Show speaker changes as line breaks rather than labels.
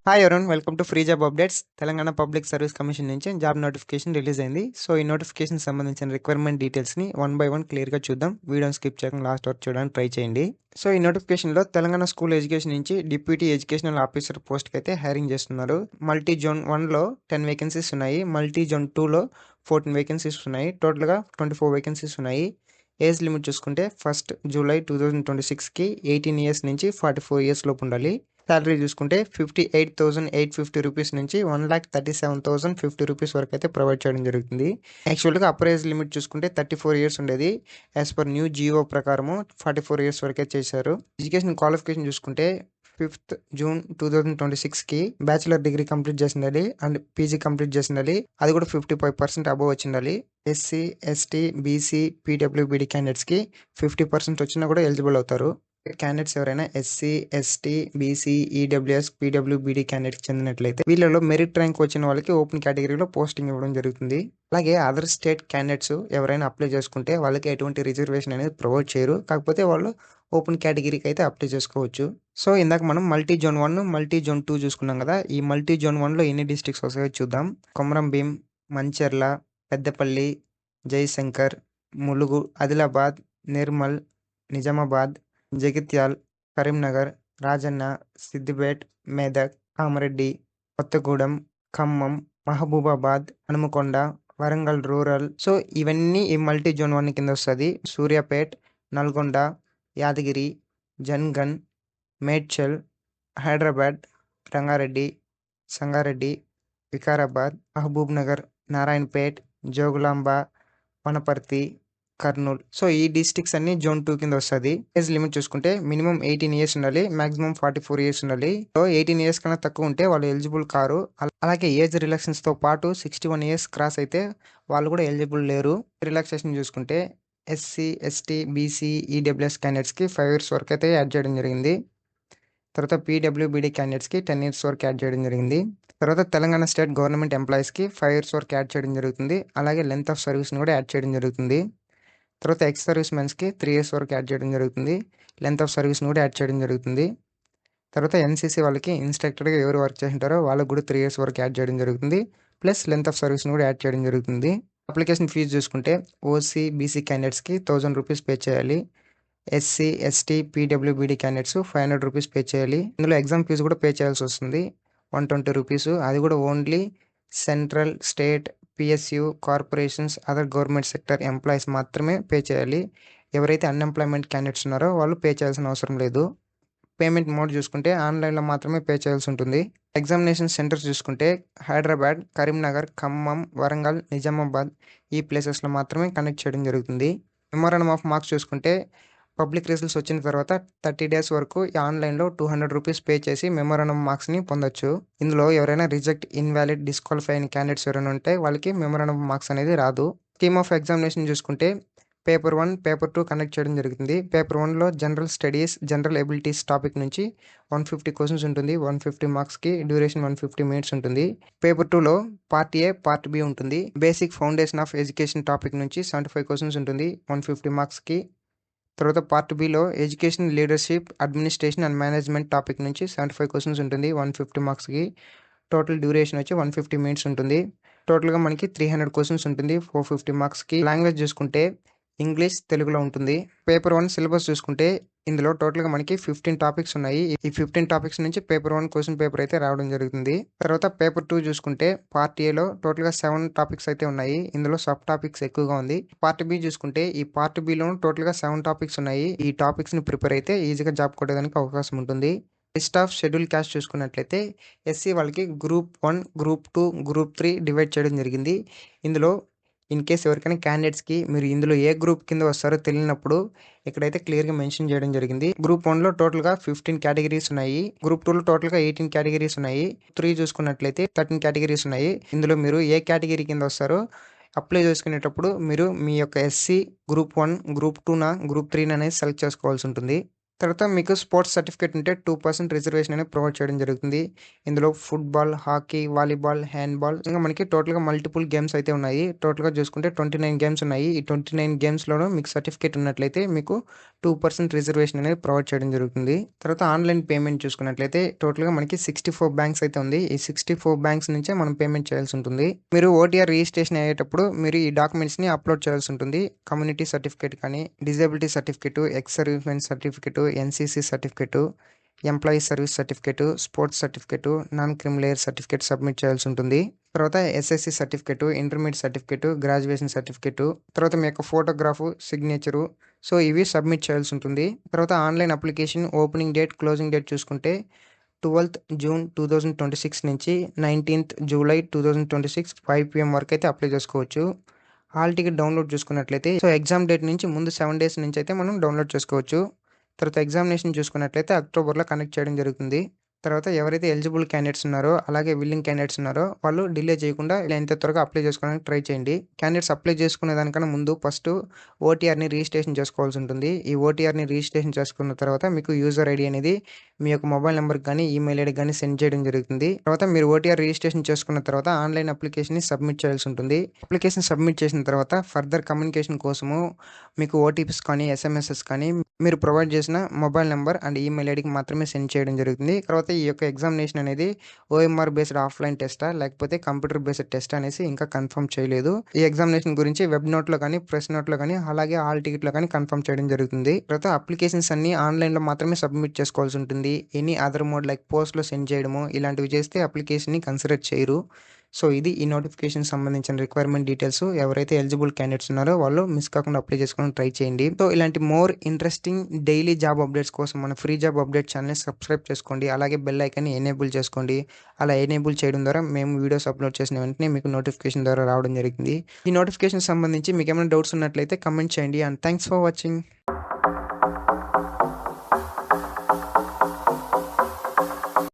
Hi everyone, welcome to free job updates. Telangana public service commission నుంచి job notification release అయింది. So ఈ notification సంబంధించిన requirement డీటెయిల్స్ని one by one క్లియర్గా చూద్దాం. వీడియోని స్కిప్ చేయకుండా లాస్ట్ వరకు చూడడానికి ట్రై చేయండి. సో ఈ నోటిఫికేషన్లో తెలంగాణ స్కూల్ ఎడ్యుకేషన్ నుంచి డిప్యూటీ ఎడ్యుకేషనల్ ఆఫీసర్ పోస్ట్కి అయితే హైరింగ్ చేస్తున్నారు. మల్టీ జోన్ 1లో 10 వేకెన్సీస్ ఉన్నాయి. మల్టీ జోన్ 2లో 14 వేకెన్సీస్ ఉన్నాయి. టోటల్గా 24 వేకెన్సీస్ ఉన్నాయి. ఏజ్ లిమిట్ చూసుకుంటే 1 జూలై 2026కి 18 ఇయర్స్ నుంచి 44 ఇయర్స్ లోపు ఉండాలి. శాలరీ చూసుకుంటే 58,850 రూపీస్ నుంచి 1,37,050 రూపీస్ వరకు అయితే ప్రొవైడ్ చేయడం జరుగుతుంది. యాక్చువల్గా అప్పర్ ఏజ్ లిమిట్ చూసుకుంటే 34 ఇయర్స్ ఉండేది. యాజ్ పర్ న్యూ జియో ప్రకారము 44 ఇయర్స్ వరకే చేశారు. ఎడ్యుకేషన్ క్వాలిఫికేషన్ చూసుకుంటే 5th జూన్ 2026కి బ్యాచిలర్ డిగ్రీ కంప్లీట్ చేసి ఉండాలి అండ్ పీజీ కంప్లీట్ చేసి ఉండాలి. అది కూడా 55% అబవ్ వచ్చి ఉండాలి. ఎస్సీ, ఎస్టీ, బీసీ, పీడబ్ల్యూబీడీ క్యాండిడేట్స్కి 50% వచ్చినా కూడా ఎలిజిబుల్ అవుతారు. క్యాండిడేట్స్ ఎవరైనా SC, ST, BC, EWS, PWBD క్యాండిడేట్కి చెందినట్లయితే వీళ్ళలో మెరిట్ ర్యాంక్ వచ్చిన వాళ్ళకి ఓపెన్ కేటగిరీలో పోస్టింగ్ ఇవ్వడం జరుగుతుంది. అలాగే అదర్ స్టేట్ క్యాండిడేట్స్ ఎవరైనా అప్లై చేసుకుంటే వాళ్ళకి ఎటువంటి రిజర్వేషన్ అనేది ప్రొవైడ్ చేయరు. కాకపోతే వాళ్ళు ఓపెన్ కేటగిరీకి అయితే అప్లై చేసుకోవచ్చు. సో ఇందాక మనం మల్టీ జోన్ 1, మల్టీ జోన్ 2 చూసుకున్నాం కదా. ఈ మల్టీ జోన్ 1లో ఎన్ని డిస్ట్రిక్ట్స్ వస్తాయో చూద్దాం. కొమరంభీం, మంచెర్ల, పెద్దపల్లి, జయశంకర్, ములుగు, ఆదిలాబాద్, నిర్మల్, నిజామాబాద్, జగిత్యాల్, కరీంనగర్, రాజన్న, సిద్దిపేట్, మెదక్, కామారెడ్డి, కొత్తగూడెం, ఖమ్మం, మహబూబాబాద్, హనుమకొండ, వరంగల్ రూరల్. సో ఇవన్నీ ఈ మల్టీ జోన్ 1 కింద వస్తుంది. సూర్యాపేట్, నల్గొండ, యాదగిరి, జన్గన్, మేడ్చల్, హైదరాబాద్, రంగారెడ్డి, సంగారెడ్డి, వికారాబాద్, మహబూబ్ నగర్, నారాయణపేట్, జోగులాంబ, వనపర్తి, కర్నూలు. సో ఈ డిస్ట్రిక్ట్స్ అన్ని జోన్ 2 కింద వస్తుంది. ఏజ్ లిమిట్ చూసుకుంటే మినిమం 18 ఇయర్స్ ఉండాలి, మాక్సిమం 44 ఇయర్స్ ఉండాలి. సో 18 ఇయర్స్ కన్నా తక్కువ ఉంటే వాళ్ళు ఎలిజిబుల్ కారు. అలాగే ఏజ్ రిలాక్సేషన్స్ తో పాటు 61 ఇయర్స్ క్రాస్ అయితే వాళ్ళు కూడా ఎలిజిబుల్ లేరు. రిలాక్సేషన్ చూసుకుంటే ఎస్సీ, ఎస్టీ, బీసీ, ఈడబ్ల్యూఎస్ క్యాండిడేట్స్కి 5 ఇయర్స్ వరకు అయితే యాడ్ చేయడం జరిగింది. తర్వాత పీడబ్ల్యూబీడీ క్యాండిడేట్స్కి 10 ఇయర్స్ వరకు యాడ్ చేయడం జరిగింది. తర్వాత తెలంగాణ స్టేట్ గవర్నమెంట్ ఎంప్లాయీస్కి 5 ఇయర్స్ వరకు యాడ్ చేయడం జరుగుతుంది. అలాగే లెంత్ ఆఫ్ సర్వీస్ని కూడా యాడ్ చేయడం జరుగుతుంది. తర్వాత ఎక్స్ సర్వీస్ మెన్స్కి 3 ఇయర్స్ వరకు యాడ్ చేయడం జరుగుతుంది. లెంత్ ఆఫ్ సర్వీస్ని కూడా యాడ్ చేయడం జరుగుతుంది. తర్వాత ఎన్సీసీ వాళ్ళకి ఇన్స్ట్రక్టర్గా ఎవరు వర్క్ చేసింటారో వాళ్ళకు కూడా 3 ఇయర్స్ వరకు యాడ్ చేయడం జరుగుతుంది. ప్లస్ లెంత్ ఆఫ్ సర్వీస్ని కూడా యాడ్ చేయడం జరుగుతుంది. అప్లికేషన్ ఫీజు చూసుకుంటే ఓసీ, బీసీ క్యాండిడేట్స్కి 1000 రూపీస్ పే చేయాలి. SC, ST, PWBD candidates 500 rupees pay చేయాలి. ఇందులో ఎగ్జామ్ ఫీజు కూడా పే చేయాల్సి వస్తుంది, 120 రూపీస్. అది కూడా only central, state, PSU, corporations, other government sector employees మాత్రమే పే చేయాలి. ఎవరైతే అన్ఎంప్లాయ్మెంట్ క్యాండిడేట్స్ ఉన్నారో వాళ్ళు పే చేయాల్సిన అవసరం లేదు. పేమెంట్ మోడ్ చూసుకుంటే ఆన్లైన్లో మాత్రమే పే చేయాల్సి ఉంటుంది. ఎగ్జామినేషన్ సెంటర్స్ చూసుకుంటే హైదరాబాద్, కరీంనగర్, ఖమ్మం, వరంగల్, నిజామాబాద్ ఈ ప్లేసెస్లో మాత్రమే కండక్ట్ చేయడం జరుగుతుంది. మెమోరాండం ఆఫ్ మార్క్స్ చూసుకుంటే పబ్లిక్ రిజల్ట్స్ వచ్చిన తర్వాత 30 డేస్ వరకు ఆన్లైన్లో 200 రూపీస్ పే చేసి మెమోరాండం మార్క్స్ని పొందొచ్చు. ఇందులో ఎవరైనా రిజెక్ట్, ఇన్వాలిడ్, డిస్క్వాలిఫై అయిన క్యాండిడేట్స్ ఎవరైనా ఉంటే వాళ్ళకి మెమోరాండం మార్క్స్ అనేది రాదు. స్కీమ్ ఆఫ్ ఎగ్జామినేషన్ చూసుకుంటే పేపర్ 1, పేపర్ 2 కండక్ట్ చేయడం జరుగుతుంది. పేపర్ 1లో general studies, general abilities topic నుంచి 150 క్వశ్చన్స్ ఉంటుంది. 150 మార్క్స్కి, డ్యూరేషన్ 150 మినిట్స్ ఉంటుంది. పేపర్ 2లో పార్ట్ ఏ, పార్ట్ బి ఉంటుంది. Basic foundation of education topic నుంచి 75 క్వశ్చన్స్ ఉంటుంది, 150 మార్క్స్కి. తర్వాత part below education, leadership, administration and management topic నుంచి 75 క్వశ్చన్స్ ఉంటుంది, 150 మార్క్స్కి. టోటల్ డ్యూరేషన్ వచ్చి 150 మినిట్స్ ఉంటుంది. టోటల్గా మనకి 300 క్వశ్చన్స్ ఉంటుంది, 450 మార్క్స్కి. లాంగ్వేజ్ చూసుకుంటే ఇంగ్లీష్, తెలుగులో ఉంటుంది. పేపర్ 1 సిలబస్ చూసుకుంటే ఇందులో టోటల్గా మనకి 15 టాపిక్స్ ఉన్నాయి. ఈ 15 టాపిక్స్ నుంచి పేపర్ 1 క్వశ్చన్ పేపర్ అయితే రావడం జరుగుతుంది. తర్వాత పేపర్ 2 చూసుకుంటే పార్ట్ ఏలో టోటల్గా 7 టాపిక్స్ అయితే ఉన్నాయి. ఇందులో సబ్ టాపిక్స్ ఎక్కువగా ఉంది. పార్ట్ బి చూసుకుంటే ఈ పార్ట్ బిలో టోటల్గా 7 టాపిక్స్ ఉన్నాయి. ఈ టాపిక్స్ని ప్రిపేర్ అయితే ఈజీగా జాబ్ కొట్టడానికి అవకాశం ఉంటుంది. లిస్ట్ ఆఫ్ షెడ్యూల్ క్యాస్ట్ చూసుకున్నట్లయితే ఎస్సీ వాళ్ళకి గ్రూప్ 1, గ్రూప్ 2, గ్రూప్ 3 డివైడ్ చేయడం జరిగింది. ఇందులో ఇన్ కేస్ ఎవరికైనా క్యాండిడేట్స్కి మీరు ఇందులో ఏ గ్రూప్ కింద వస్తారో తెలియనప్పుడు ఇక్కడైతే క్లియర్గా మెన్షన్ చేయడం జరిగింది. గ్రూప్ 1లో టోటల్గా 15 కేటగిరీస్ ఉన్నాయి. గ్రూప్ 2లో టోటల్గా 18 కేటగిరీస్ ఉన్నాయి. 3 చూసుకున్నట్లయితే 13 కేటగిరీస్ ఉన్నాయి. ఇందులో మీరు ఏ కేటగిరీ కింద వస్తారో అప్లై చేసుకునేటప్పుడు మీరు మీ యొక్క ఎస్సీ గ్రూప్ 1, గ్రూప్ 2 గ్రూప్ 3 అనేది సెలెక్ట్ చేసుకోవాల్సి ఉంటుంది. తర్వాత మీకు స్పోర్ట్స్ సర్టిఫికేట్ ఉంటే 2% రిజర్వేషన్ అనేది ప్రొవైడ్ చేయడం జరుగుతుంది. ఇందులో ఫుట్‌బాల్, హాకీ, వాలీబాల్, హ్యాండ్‌బాల్ ఇంకా మనకి టోటల్‌గా మల్టిపుల్ గేమ్స్ అయితే ఉన్నాయి. టోటల్‌గా చూసుకుంటే 29 గేమ్స్ ఉన్నాయి. ఈ 29 గేమ్స్‌లోనూ మీకు సర్టిఫికేట్ ఉన్నట్లయితే మీకు 2% రిజర్వేషన్ అనేది ప్రొవైడ్ చేయడం జరుగుతుంది. తర్వాత ఆన్‌లైన్ పేమెంట్ చూసుకున్నట్లయితే టోటల్‌గా మనకి 64 బ్యాంక్స్ అయితే ఉంది. ఈ 64 బ్యాంక్స్ నుంచే మనం పేమెంట్ చేయాల్సి ఉంటుంది. మీరు ఓటీఆర్ రిజిస్ట్రేషన్ అయ్యేటప్పుడు మీరు ఈ డాక్యుమెంట్స్‌ని అప్‌లోడ్ చేయాల్సి ఉంటుంది. కమ్యూనిటీ సర్టిఫికేట్ కానీ, disability certificate, ex servicemen certificate, NCC certificate, employee service certificate, sports certificate, non creamy layer certificate submit చేయాల్సి ఉంటుంది. తర్వాత SSC certificate, intermediate certificate, graduation certificate, తర్వాత మీ యొక్క ఫోటోగ్రాఫ్, సిగ్నేచరు సో, ఇవి సబ్మిట్ చేయాల్సి ఉంటుంది. తర్వాత online application opening date, closing date చూసుకుంటే 12థ్ జూన్ 2026 నుంచి 19థ్ జూలై 2026 5 పీఎం వరకైతే అప్లై చేసుకోవచ్చు. హాల్ టికెట్ డౌన్‌లోడ్ చూసుకున్నట్లయితే సో, ఎగ్జామ్ డేట్ నుంచి ముందు 7 డేస్ నుంచయితే మనం డౌన్‌లోడ్ చేసుకోవచ్చు. తర్వాత ఎగ్జామినేషన్ చూసుకున్నట్లయితే అక్టోబర్‌లో కండక్ట్ చేయడం జరుగుతుంది. తర్వాత ఎవరైతే ఎలిజిబుల్ క్యాండిడేట్స్ ఉన్నారో, అలాగే విల్లింగ్ క్యాండిడేట్స్ ఉన్నారో వాళ్ళు డిలే చేయకుండా ఎంత త్వరగా అప్లై చేసుకోవడానికి ట్రై చేయండి. క్యాండిడేట్స్ అప్లై చేసుకునే దానికన్నా ముందు ఫస్ట్ ఓటీఆర్‌ని రిజిస్ట్రేషన్ చేసుకోవాల్సి ఉంటుంది. ఈ ఓటీఆర్‌ని రిజిస్ట్రేషన్ చేసుకున్న తర్వాత మీకు యూజర్ ఐడీ అనేది మీ యొక్క మొబైల్ నంబర్‌కి గానీ, ఈమెయిల్ ఐడీకి గానీ సెండ్ చేయడం జరుగుతుంది. తర్వాత మీరు ఓటీఆర్ రిజిస్ట్రేషన్ చేసుకున్న తర్వాత ఆన్‌లైన్ అప్లికేషన్‌ని సబ్మిట్ చేయాల్సి ఉంటుంది. అప్లికేషన్ సబ్మిట్ చేసిన తర్వాత ఫర్దర్ కమ్యూనికేషన్ కోసము మీకు ఓటీపీస్ కానీ, ఎస్ఎంఎసెస్ కానీ మీరు ప్రొవైడ్ చేసిన మొబైల్ నంబర్ అండ్ ఈమెయిల్ ఐడీకి మాత్రమే సెండ్ చేయడం జరుగుతుంది. తర్వాత ఈ యొక్క ఎగ్జామినేషన్ అనేది ఓఎంఆర్ బేస్డ్ ఆఫ్‌లైన్ టెస్టా? లేకపోతే కంప్యూటర్ బేస్డ్ టెస్టా అనేసి ఇంకా కన్ఫర్మ్ చేయలేదు. ఈ ఎగ్జామినేషన్ గురించి వెబ్ నోట్‌లో గానీ, ప్రెస్ నోట్‌లో గానీ, అలాగే హాల్ టికెట్‌లో గానీ కన్ఫర్మ్ చేయడం జరుగుతుంది. తర్వాత అప్లికేషన్స్ అన్నీ ఆన్‌లైన్‌లో మాత్రమే సబ్మిట్ చేసుకోవాల్సి ఉంటుంది. ఎనీ అదర్ మోడ్ లైక్ పోస్ట్‌లో సెండ్ చేయడము ఇలాంటివి చేస్తే అప్లికేషన్‌ని కన్సిడర్ చేయరు. సో, ఇది ఈ నోటిఫికేషన్ సంబంధించిన రిక్వైర్మెంట్ డీటెయిల్స్. ఎవరైతే ఎలిజిబుల్ క్యాండిడేట్స్ ఉన్నారో వాళ్ళు మిస్ కాకుండా అప్లై చేసుకోవడానికి ట్రై చేయండి. సో, ఇలాంటి more interesting daily job updates కోసం మన ఫ్రీ జాబ్ అప్డేట్ ఛానెల్‌ని సబ్స్క్రైబ్ చేసుకోండి. అలాగే బెల్ ఐకాన్‌ని ఎనేబుల్ చేసుకోండి. అలా ఎనేబుల్ చేయడం ద్వారా మేము వీడియోస్ అప్లోడ్ చేసిన వెంటనే మీకు నోటిఫికేషన్ ద్వారా రావడం జరిగింది. ఈ నోటిఫికేషన్ సంబంధించి మీకేమైనా డౌట్స్ ఉన్నట్లయితే కామెంట్ చేయండి. And thanks for watching.